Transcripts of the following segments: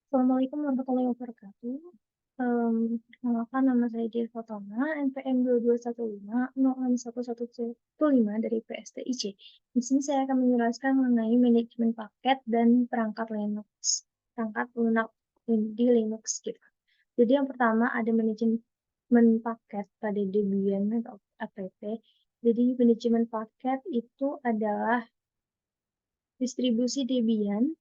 Assalamualaikum warahmatullahi wabarakatuh. Perkenalkan nama saya Dian Fatona, NPM 2215061115 dari PSTIC. Di sini saya akan menjelaskan mengenai manajemen paket dan perangkat Linux, perangkat lunak di Linux gitu. Jadi yang pertama ada manajemen paket pada Debian atau apt. Jadi manajemen paket itu adalah distribusi Debian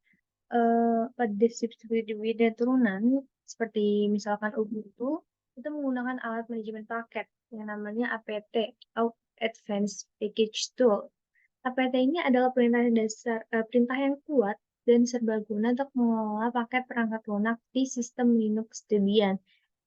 pada distribusi dan turunan seperti misalkan Ubuntu itu menggunakan alat manajemen paket yang namanya apt atau Advanced Package Tool. apt ini adalah perintah yang kuat dan serbaguna untuk mengelola paket perangkat lunak di sistem Linux Debian.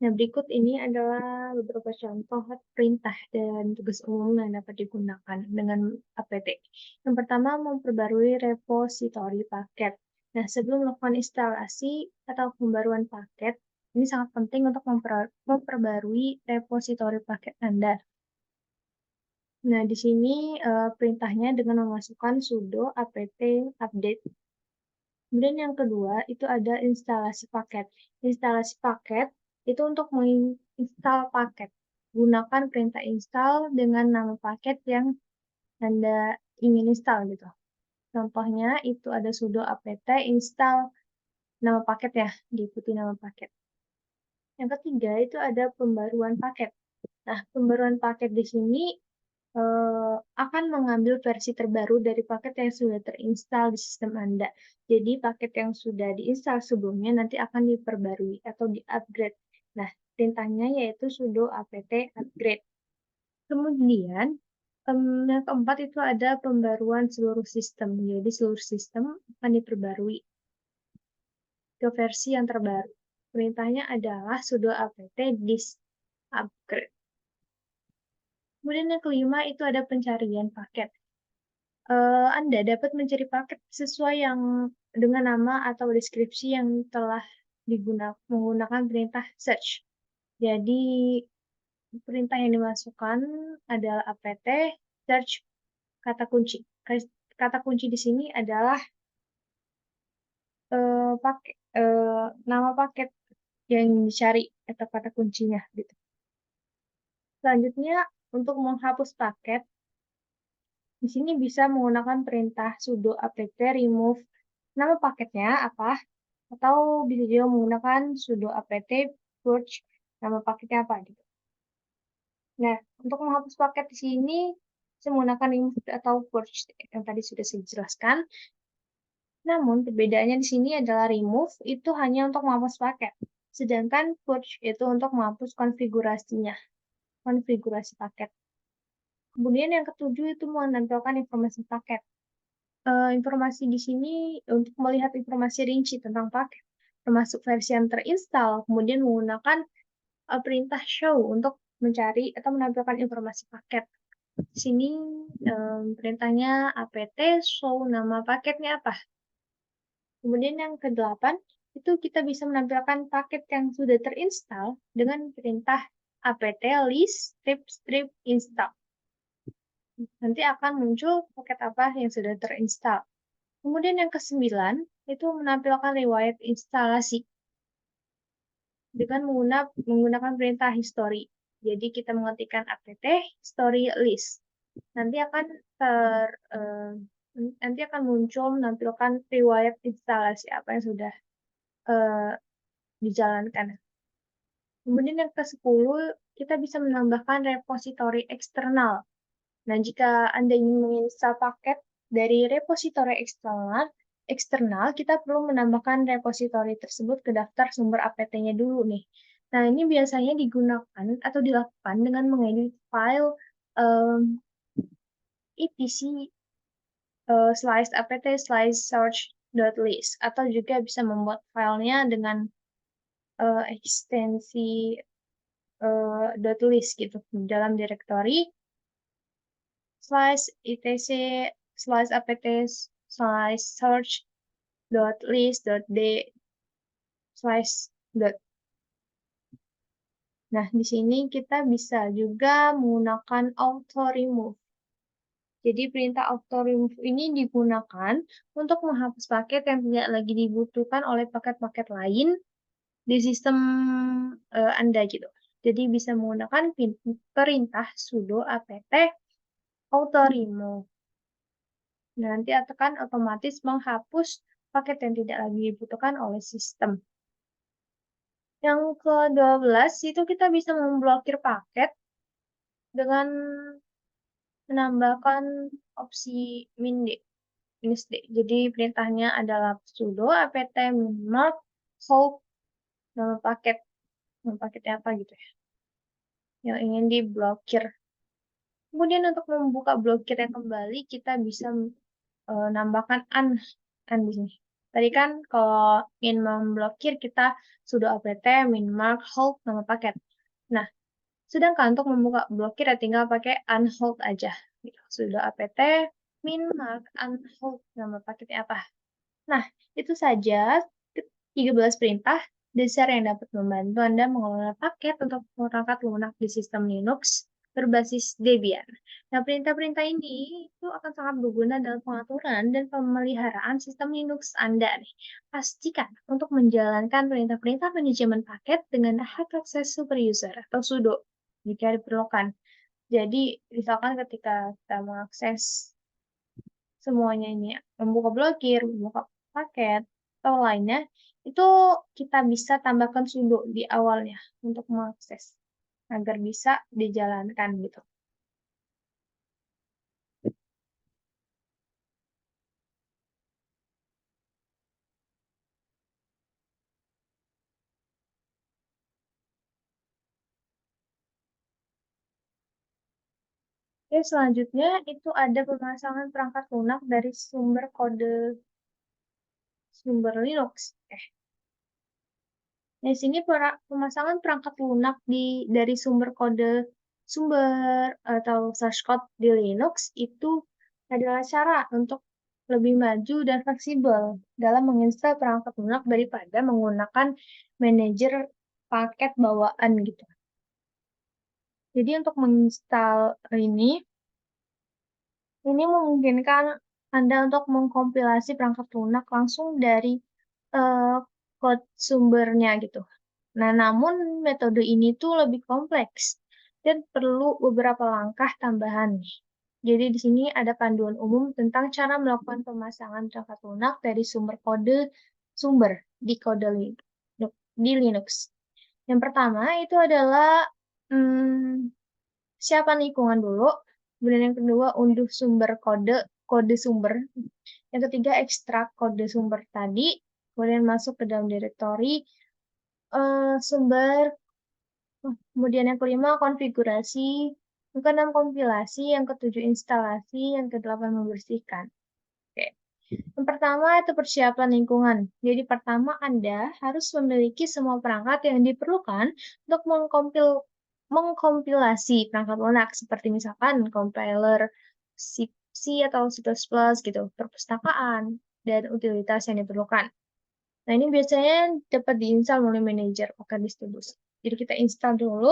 Nah, berikut ini adalah beberapa contoh perintah dan tugas umum yang dapat digunakan dengan apt. Yang pertama, memperbarui repositori paket. Nah, sebelum melakukan instalasi atau pembaruan paket, ini sangat penting untuk memperbarui repositori paket Anda. Nah, di sini perintahnya dengan memasukkan sudo apt update. Kemudian yang kedua, itu ada instalasi paket. Instalasi paket itu untuk menginstal paket. Gunakan perintah install dengan nama paket yang Anda ingin install gitu. Contohnya itu ada sudo apt install nama paket ya, diikuti nama paket. Yang ketiga itu ada pembaruan paket. Nah, pembaruan paket di sini akan mengambil versi terbaru dari paket yang sudah terinstal di sistem Anda. Jadi, paket yang sudah diinstal sebelumnya nanti akan diperbarui atau di-upgrade. Nah, perintahnya yaitu sudo apt upgrade. Kemudian, yang keempat itu ada pembaruan seluruh sistem. Jadi, seluruh sistem akan diperbarui ke versi yang terbaru. Perintahnya adalah sudo apt disk upgrade. Kemudian yang kelima itu ada pencarian paket. Anda dapat mencari paket sesuai yang dengan nama atau deskripsi yang telah menggunakan perintah search. Jadi, perintah yang dimasukkan adalah apt search kata kunci. Kata kunci di sini adalah nama paket yang dicari atau kata kuncinya gitu. Selanjutnya, untuk menghapus paket, di sini bisa menggunakan perintah sudo apt remove nama paketnya apa, atau bisa juga menggunakan sudo apt purge nama paketnya apa gitu. Nah, untuk menghapus paket di sini saya menggunakan remove atau purge yang tadi sudah saya jelaskan. Namun perbedaannya di sini adalah remove itu hanya untuk menghapus paket, sedangkan purge itu untuk menghapus konfigurasinya, konfigurasi paket. Kemudian yang ketujuh itu menampilkan informasi paket. Informasi di sini untuk melihat informasi rinci tentang paket, termasuk versi yang terinstal, kemudian menggunakan perintah show untuk mencari atau menampilkan informasi paket. Di sini perintahnya apt show nama paketnya apa. Kemudian yang kedelapan, itu kita bisa menampilkan paket yang sudah terinstal dengan perintah apt list strip install. Nanti akan muncul paket apa yang sudah terinstal. Kemudian yang kesembilan, itu menampilkan riwayat instalasi dengan menggunakan perintah history. Jadi kita mengetikkan apt history list. Nanti akan nanti akan muncul menampilkan riwayat instalasi apa yang sudah dijalankan. Kemudian yang ke-10, kita bisa menambahkan repositori eksternal. Nah, jika Anda ingin menginstal paket dari repositori eksternal, kita perlu menambahkan repositori tersebut ke daftar sumber apt-nya dulu nih. Nah, ini biasanya digunakan atau dilakukan dengan mengedit file etc slice apt slice search.list atau juga bisa membuat filenya dengan ekstensi .list gitu dalam direktori slice etc slice apt slice search.list.d slice dot. Nah, di sini kita bisa juga menggunakan auto remove. Jadi perintah auto remove ini digunakan untuk menghapus paket yang tidak lagi dibutuhkan oleh paket-paket lain di sistem Anda gitu. Jadi bisa menggunakan perintah sudo apt auto remove. Nanti akan otomatis menghapus paket yang tidak lagi dibutuhkan oleh sistem. Yang ke-12 itu kita bisa memblokir paket dengan menambahkan opsi minus D. Jadi perintahnya adalah sudo apt minmark hold nama paketnya apa gitu ya, yang ingin diblokir. Kemudian untuk membuka blokirnya kembali, kita bisa nambahkan un di sini. Tadi kan kalau ingin memblokir kita sudo apt minmark hold nama paket. Nah, sedangkan untuk membuka blokir ya tinggal pakai unhold aja. Gitu. Sudo apt minmark unhold nama paketnya apa. Nah, itu saja 13 perintah dasar yang dapat membantu Anda mengelola paket untuk perangkat lunak di sistem Linux berbasis Debian. Nah, perintah-perintah ini itu akan sangat berguna dalam pengaturan dan pemeliharaan sistem Linux Anda nih. Pastikan untuk menjalankan perintah-perintah manajemen paket dengan hak akses super user atau sudo jika diperlukan. Jadi, misalkan ketika kita mengakses semuanya ini, membuka blokir, membuka paket, atau lainnya, itu kita bisa tambahkan sudo di awalnya untuk mengakses agar bisa dijalankan gitu. Oke, selanjutnya itu ada pemasangan perangkat lunak dari sumber kode sumber Linux. Di sini pemasangan perangkat lunak dari sumber atau source code di Linux itu adalah cara untuk lebih maju dan fleksibel dalam menginstal perangkat lunak daripada menggunakan manajer paket bawaan gitu. Jadi untuk menginstal ini memungkinkan Anda untuk mengkompilasi perangkat lunak langsung dari code sumbernya gitu. Nah, namun metode ini tuh lebih kompleks dan perlu beberapa langkah tambahan. Jadi di sini ada panduan umum tentang cara melakukan pemasangan perangkat lunak dari sumber di Linux. Yang pertama itu adalah siapkan lingkungan dulu. Kemudian yang kedua unduh kode sumber. Yang ketiga ekstrak kode sumber tadi. Kemudian masuk ke dalam direktori sumber. Kemudian yang kelima konfigurasi. Yang keenam kompilasi. Yang ketujuh instalasi. Yang kedelapan membersihkan. Oke. Yang pertama itu persiapan lingkungan. Jadi pertama Anda harus memiliki semua perangkat yang diperlukan untuk mengkompilasi perangkat lunak seperti misalkan compiler C atau C++ gitu, perpustakaan, dan utilitas yang diperlukan. Nah, ini biasanya dapat diinstal melalui manajer paket distribusi. Jadi kita install dulu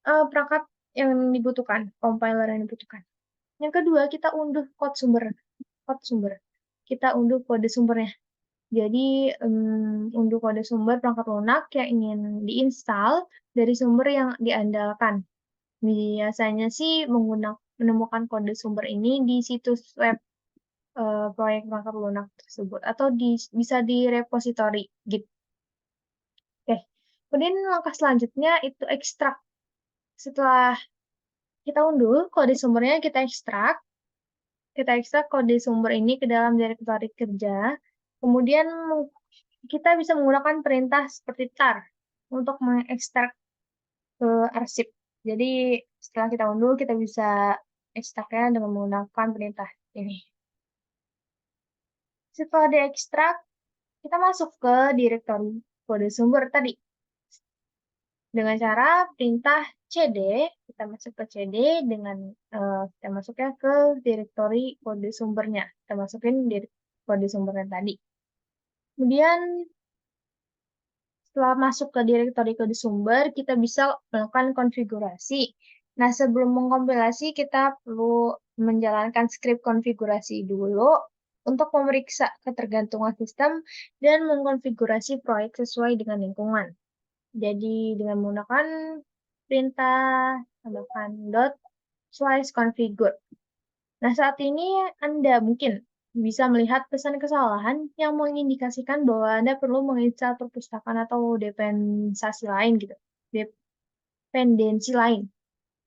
perangkat yang dibutuhkan, compiler yang dibutuhkan. Yang kedua, kita unduh code sumber. Kita unduh kode sumbernya. Jadi, unduh kode sumber perangkat lunak yang ingin diinstal dari sumber yang diandalkan. Biasanya sih menemukan kode sumber ini di situs web proyek perangkat lunak tersebut atau bisa di repositori Git. Oke. Kemudian langkah selanjutnya itu ekstrak. Setelah kita unduh kode sumbernya, kita ekstrak kode sumber ini ke dalam direktori kerja. Kemudian kita bisa menggunakan perintah seperti tar untuk mengekstrak ke arsip. Jadi setelah kita unduh, kita bisa ekstraknya dengan menggunakan perintah ini. Setelah diekstrak, kita masuk ke direktori kode sumber tadi. Dengan cara perintah cd, kita masuk ke cd dengan kita masuknya ke direktori kode sumbernya. Kita masukin kode sumbernya tadi. Kemudian setelah masuk ke direktori kode sumber, kita bisa melakukan konfigurasi. Nah, sebelum mengkompilasi, kita perlu menjalankan skrip konfigurasi dulu untuk memeriksa ketergantungan sistem dan mengkonfigurasi proyek sesuai dengan lingkungan. Jadi, dengan menggunakan perintah tambahkan dot slice configure. Nah, saat ini Anda mungkin bisa melihat pesan kesalahan yang mengindikasikan bahwa Anda perlu menginstal perpustakaan atau dependensi lain gitu. Dependensi lain.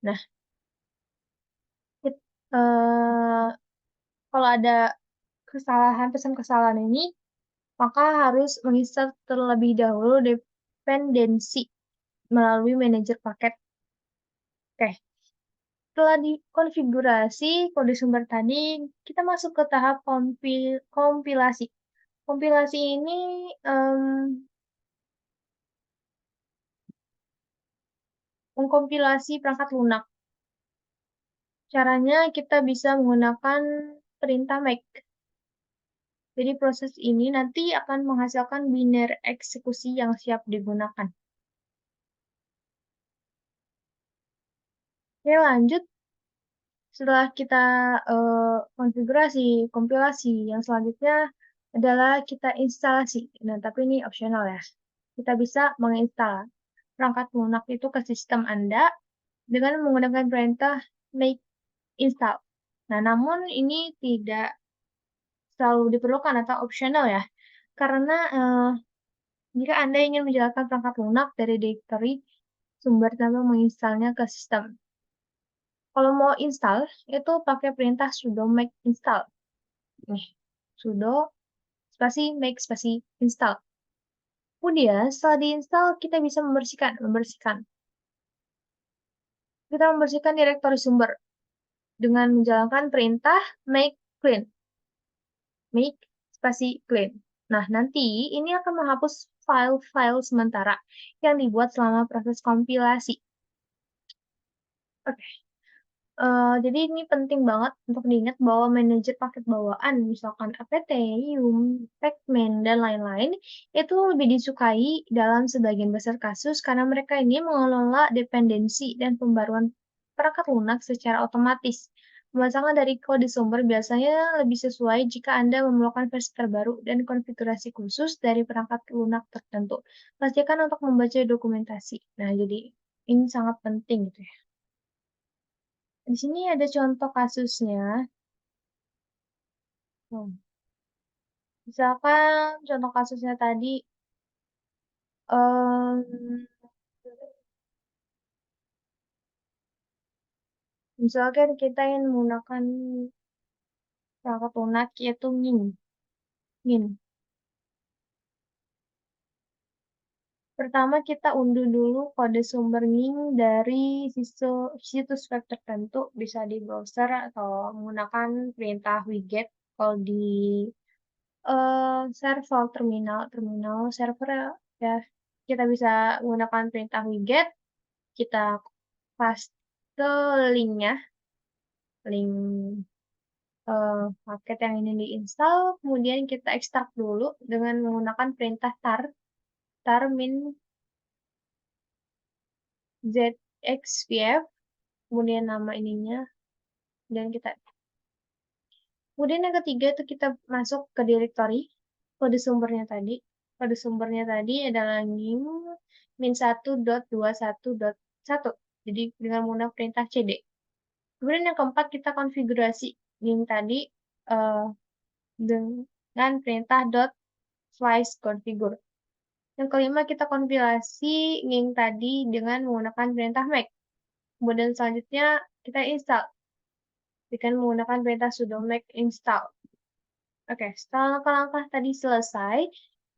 Nah, eh, kalau ada pesan kesalahan ini, maka harus menginstal terlebih dahulu dependensi melalui manajer paket. Oke, setelah dikonfigurasi kode sumber tadi, kita masuk ke tahap kompilasi. Kompilasi ini mengkompilasi perangkat lunak. Caranya kita bisa menggunakan perintah make. Jadi proses ini nanti akan menghasilkan binary eksekusi yang siap digunakan. Oke, lanjut. Setelah kita konfigurasi, kompilasi, yang selanjutnya adalah kita instalasi. Nah, tapi ini opsional ya. Kita bisa menginstal perangkat lunak itu ke sistem Anda dengan menggunakan perintah make install. Nah, namun ini tidak selalu diperlukan atau opsional ya. Karena jika Anda ingin menjalankan perangkat lunak dari directory sumber tanpa menginstalnya ke sistem. Kalau mau install, itu pakai perintah sudo make install. Nih, sudo spasi make spasi install. Kemudian setelah diinstal, kita bisa membersihkan. Kita membersihkan direktori sumber dengan menjalankan perintah make clean. Make spasi clean. Nah, nanti ini akan menghapus file-file sementara yang dibuat selama proses kompilasi. Oke. Jadi ini penting banget untuk diingat bahwa manajer paket bawaan, misalkan apt, yum, pacman, dan lain-lain, itu lebih disukai dalam sebagian besar kasus karena mereka ini mengelola dependensi dan pembaruan perangkat lunak secara otomatis. Pemasangan dari kode sumber biasanya lebih sesuai jika Anda memerlukan versi terbaru dan konfigurasi khusus dari perangkat lunak tertentu. Pastikan untuk membaca dokumentasi. Nah, jadi ini sangat penting gitu ya. Di sini ada contoh kasusnya. Misalkan contoh kasusnya tadi, em, misalkan kita ingin menggunakan perangkat lunak yaitu min. Pertama kita unduh dulu kode sumber min dari situs web tertentu, bisa di browser atau menggunakan perintah widget. Kalau di server terminal server ya, kita bisa menggunakan perintah widget, kita paste linknya, link paket yang ini diinstal, kemudian kita ekstrak dulu dengan menggunakan perintah tar min zxvf, kemudian nama ininya, dan kita. Kemudian yang ketiga itu kita masuk ke directory, kode sumbernya tadi. Kode sumbernya tadi adalah min1.21.1. Jadi dengan menggunakan perintah cd. Kemudian yang keempat kita konfigurasi min tadi dengan perintah slice configure. Yang kelima kita kompilasi min tadi dengan menggunakan perintah make. Kemudian selanjutnya kita install dengan menggunakan perintah sudo make install. Oke, setelah langkah-langkah tadi selesai,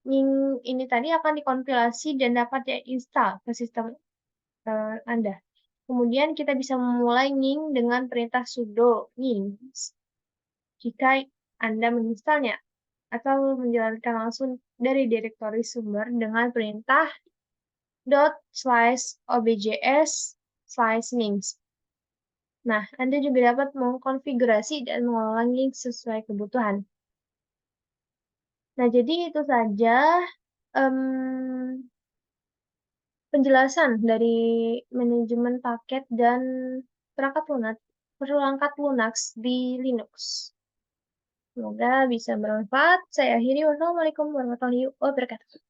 ini tadi akan dikompilasi dan dapat diinstal ke sistem Anda. Kemudian kita bisa memulai ning dengan perintah sudo ning jika Anda menginstalnya, atau menjalankan langsung dari direktori sumber dengan perintah .slice objs slice nings. Nah, Anda juga dapat mengkonfigurasi dan mengelola link sesuai kebutuhan. Nah, jadi itu saja penjelasan dari manajemen paket dan perangkat lunak di Linux. Semoga bisa bermanfaat. Saya akhiri. Wassalamualaikum warahmatullahi wabarakatuh.